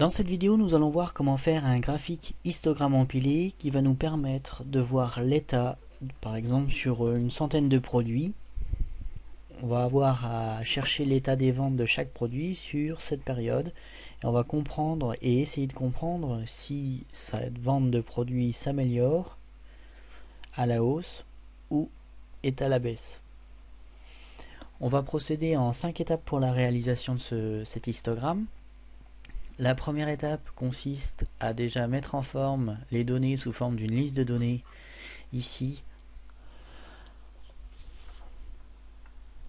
Dans cette vidéo, nous allons voir comment faire un graphique histogramme empilé qui va nous permettre de voir l'état, par exemple sur une centaine de produits. On va avoir à chercher l'état des ventes de chaque produit sur cette période et on va comprendre et essayer de comprendre si cette vente de produits s'améliore à la hausse ou est à la baisse. On va procéder en 5 étapes pour la réalisation de cet histogramme. La première étape consiste à déjà mettre en forme les données sous forme d'une liste de données, ici,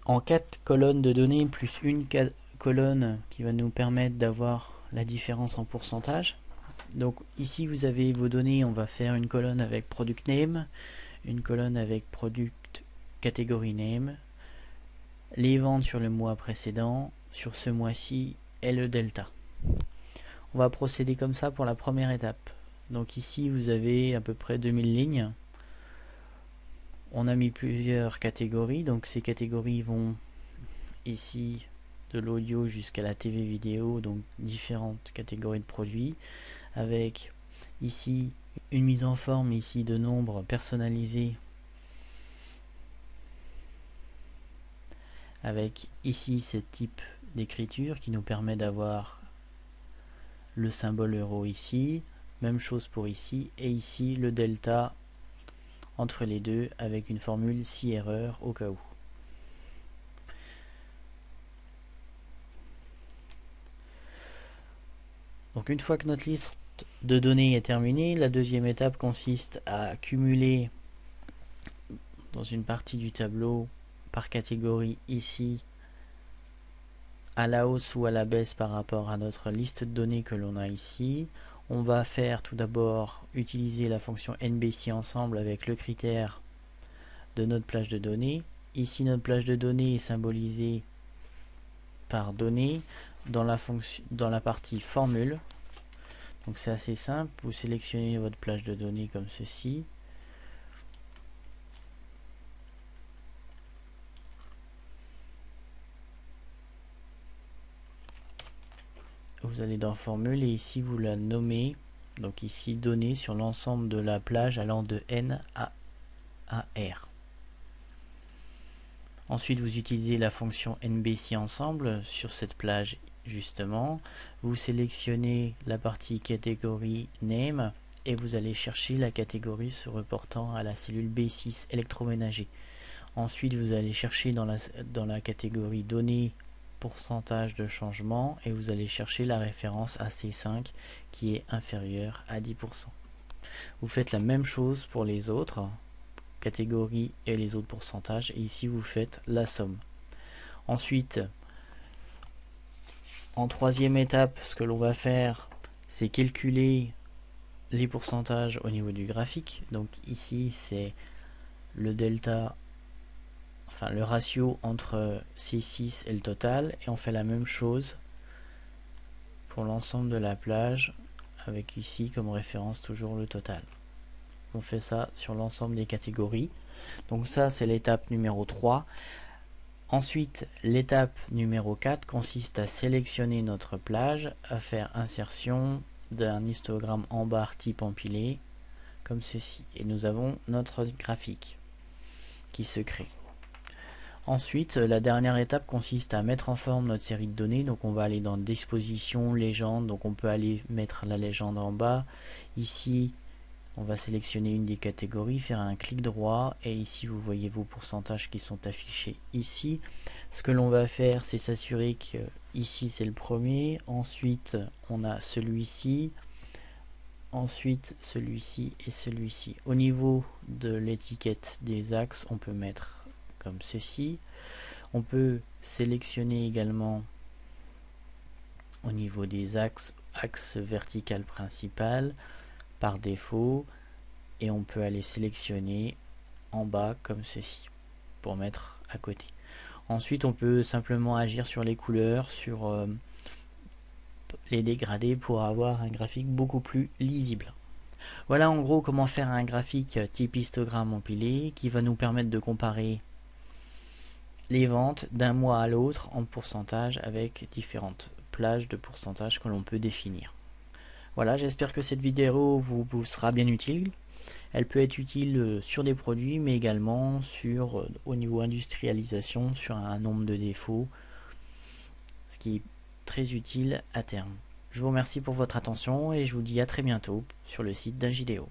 en 4 colonnes de données plus une colonne qui va nous permettre d'avoir la différence en pourcentage. Donc ici vous avez vos données, on va faire une colonne avec product name, une colonne avec product category name, les ventes sur le mois précédent, sur ce mois-ci et le delta. On va procéder comme ça pour la première étape. Donc ici vous avez à peu près 2000 lignes. On a mis plusieurs catégories, donc ces catégories vont ici de l'audio jusqu'à la TV vidéo, donc différentes catégories de produits, avec ici une mise en forme ici de nombres personnalisés, avec ici ce type d'écriture qui nous permet d'avoir le symbole euro ici, même chose pour ici, et ici le delta entre les deux avec une formule si erreur au cas où. Donc une fois que notre liste de données est terminée, la deuxième étape consiste à cumuler dans une partie du tableau par catégorie ici à la hausse ou à la baisse par rapport à notre liste de données que l'on a ici. On va faire tout d'abord utiliser la fonction NBC ensemble avec le critère de notre plage de données. Ici notre plage de données est symbolisée par données dans la partie formule. Donc c'est assez simple, vous sélectionnez votre plage de données comme ceci. Vous allez dans formule et ici vous la nommez, donc ici données sur l'ensemble de la plage allant de N à R. Ensuite vous utilisez la fonction NBC ensemble sur cette plage justement. Vous sélectionnez la partie catégorie name et vous allez chercher la catégorie se reportant à la cellule B6 électroménager. Ensuite vous allez chercher dans la catégorie données pourcentage de changement et vous allez chercher la référence AC5 qui est inférieure à 10%. Vous faites la même chose pour les autres catégories et les autres pourcentages et ici vous faites la somme. Ensuite, en troisième étape, ce que l'on va faire, c'est calculer les pourcentages au niveau du graphique. Donc ici c'est le delta, enfin le ratio entre C6 et le total, et on fait la même chose pour l'ensemble de la plage avec ici comme référence toujours le total. On fait ça sur l'ensemble des catégories. Donc ça c'est l'étape numéro 3. Ensuite l'étape numéro 4 consiste à sélectionner notre plage, à faire insertion d'un histogramme en barre type empilé comme ceci, et nous avons notre graphique qui se crée. Ensuite, la dernière étape consiste à mettre en forme notre série de données. Donc on va aller dans disposition, légende, donc on peut aller mettre la légende en bas. Ici, on va sélectionner une des catégories, faire un clic droit, et ici vous voyez vos pourcentages qui sont affichés ici. Ce que l'on va faire, c'est s'assurer que ici c'est le premier, ensuite on a celui-ci, ensuite celui-ci et celui-ci. Au niveau de l'étiquette des axes, on peut mettre comme ceci. On peut sélectionner également au niveau des axes, axe vertical principal par défaut, et on peut aller sélectionner en bas comme ceci pour mettre à côté. Ensuite on peut simplement agir sur les couleurs, sur les dégradés pour avoir un graphique beaucoup plus lisible. Voilà en gros comment faire un graphique type histogramme empilé qui va nous permettre de comparer les ventes d'un mois à l'autre en pourcentage avec différentes plages de pourcentage que l'on peut définir. Voilà, j'espère que cette vidéo vous sera bien utile. Elle peut être utile sur des produits, mais également sur, au niveau industrialisation, sur un nombre de défauts, ce qui est très utile à terme. Je vous remercie pour votre attention et je vous dis à très bientôt sur le site d'Ingidéo.